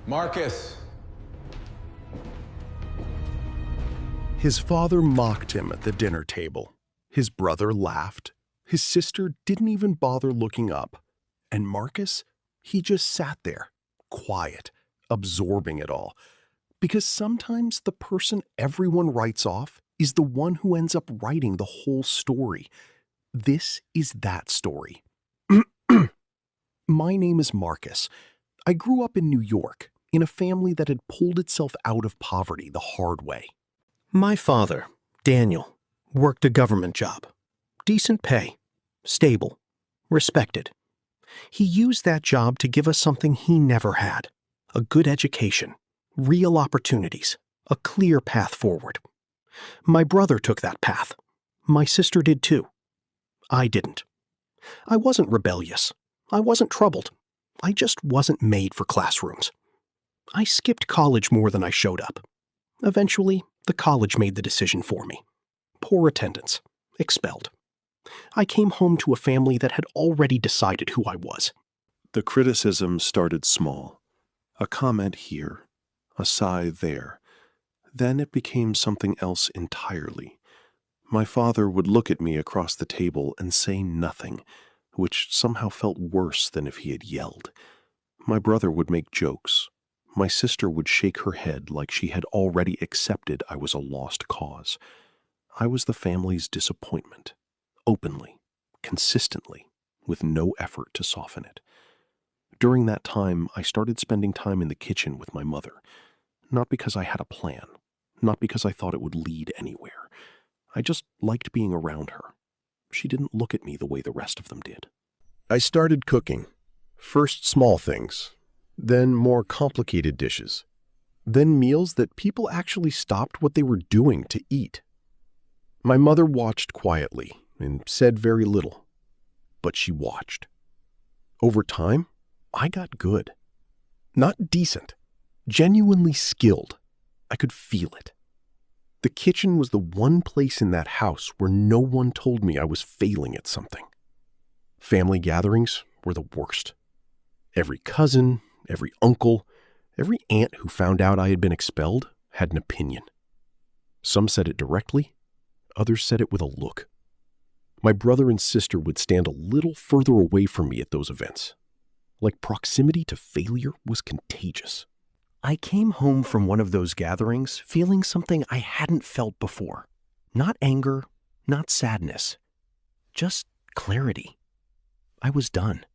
Marcus! His father mocked him at the dinner table. His brother laughed. His sister didn't even bother looking up. And Marcus, he just sat there, quiet, absorbing it all. Because sometimes the person everyone writes off is the one who ends up writing the whole story. This is that story. My name is Marcus. I grew up in New York, in a family that had pulled itself out of poverty the hard way. My father, Daniel, worked a government job. Decent pay, stable, respected. He used that job to give us something he never had: a good education, real opportunities, a clear path forward. My brother took that path. My sister did too. I didn't. I wasn't rebellious. I wasn't troubled. I just wasn't made for classrooms. I skipped college more than I showed up. Eventually, the college made the decision for me. Poor attendance. Expelled. I came home to a family that had already decided who I was. The criticism started small. A comment here, a sigh there. Then it became something else entirely. My father would look at me across the table and say nothing, which somehow felt worse than if he had yelled. My brother would make jokes. My sister would shake her head like she had already accepted I was a lost cause. I was the family's disappointment, openly, consistently, with no effort to soften it. During that time, I started spending time in the kitchen with my mother, not because I had a plan, not because I thought it would lead anywhere. I just liked being around her. She didn't look at me the way the rest of them did. I started cooking. First small things, then more complicated dishes, then meals that people actually stopped what they were doing to eat. My mother watched quietly and said very little, but she watched. Over time, I got good. Not decent, genuinely skilled. I could feel it. The kitchen was the one place in that house where no one told me I was failing at something. Family gatherings were the worst. Every cousin, every uncle, every aunt who found out I had been expelled had an opinion. Some said it directly, others said it with a look. My brother and sister would stand a little further away from me at those events. Like proximity to failure was contagious. I came home from one of those gatherings feeling something I hadn't felt before. Not anger, not sadness, just clarity. I was done.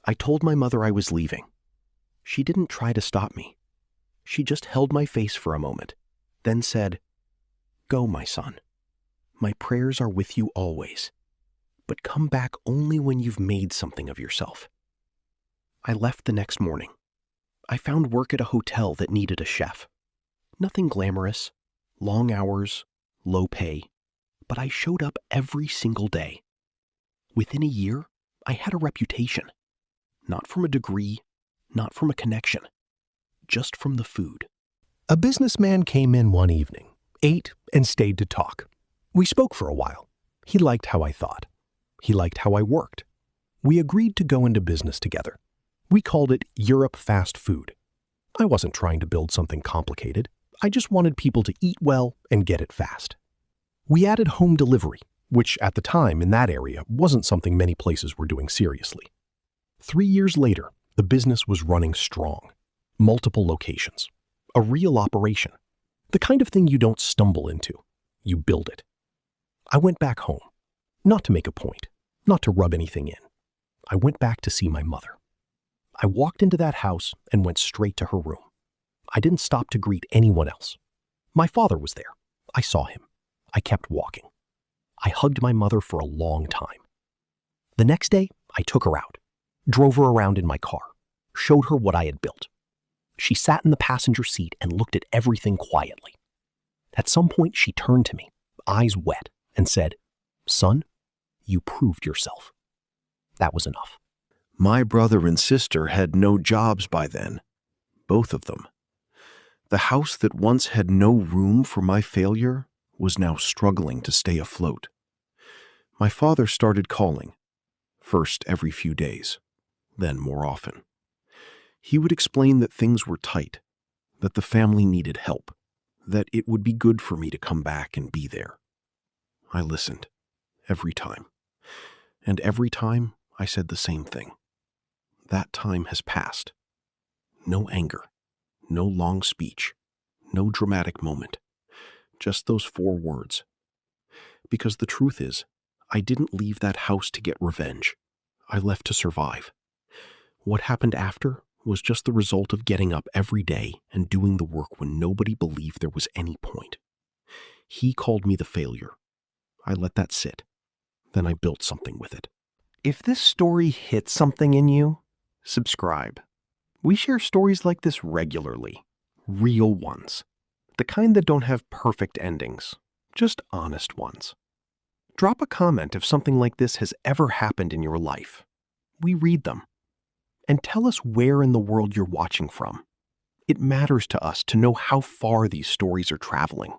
I told my mother I was leaving. She didn't try to stop me. She just held my face for a moment, then said, "Go, my son. My prayers are with you always, but come back only when you've made something of yourself." I left the next morning. I found work at a hotel that needed a chef. Nothing glamorous, long hours, low pay, but I showed up every single day. Within a year, I had a reputation. Not from a degree, not from a connection, just from the food. A businessman came in one evening, ate, and stayed to talk. We spoke for a while. He liked how I thought. He liked how I worked. We agreed to go into business together. We called it Europe Fast Food. I wasn't trying to build something complicated. I just wanted people to eat well and get it fast. We added home delivery, which at the time in that area wasn't something many places were doing seriously. 3 years later, the business was running strong. Multiple locations. A real operation. The kind of thing you don't stumble into. You build it. I went back home. Not to make a point. Not to rub anything in. I went back to see my mother. I walked into that house and went straight to her room. I didn't stop to greet anyone else. My father was there. I saw him. I kept walking. I hugged my mother for a long time. The next day, I took her out, drove her around in my car, showed her what I had built. She sat in the passenger seat and looked at everything quietly. At some point, she turned to me, eyes wet, and said, "Son, you proved yourself." That was enough. My brother and sister had no jobs by then, both of them. The house that once had no room for my failure was now struggling to stay afloat. My father started calling, first every few days, then more often. He would explain that things were tight, that the family needed help, that it would be good for me to come back and be there. I listened, every time. And every time I said the same thing. That time has passed. No anger, no long speech, no dramatic moment. Just those 4 words. Because the truth is, I didn't leave that house to get revenge. I left to survive. What happened after was just the result of getting up every day and doing the work when nobody believed there was any point. He called me the failure. I let that sit. Then I built something with it. If this story hit something in you, subscribe. We share stories like this regularly. Real ones. The kind that don't have perfect endings. Just honest ones. Drop a comment if something like this has ever happened in your life. We read them. And tell us where in the world you're watching from. It matters to us to know how far these stories are traveling.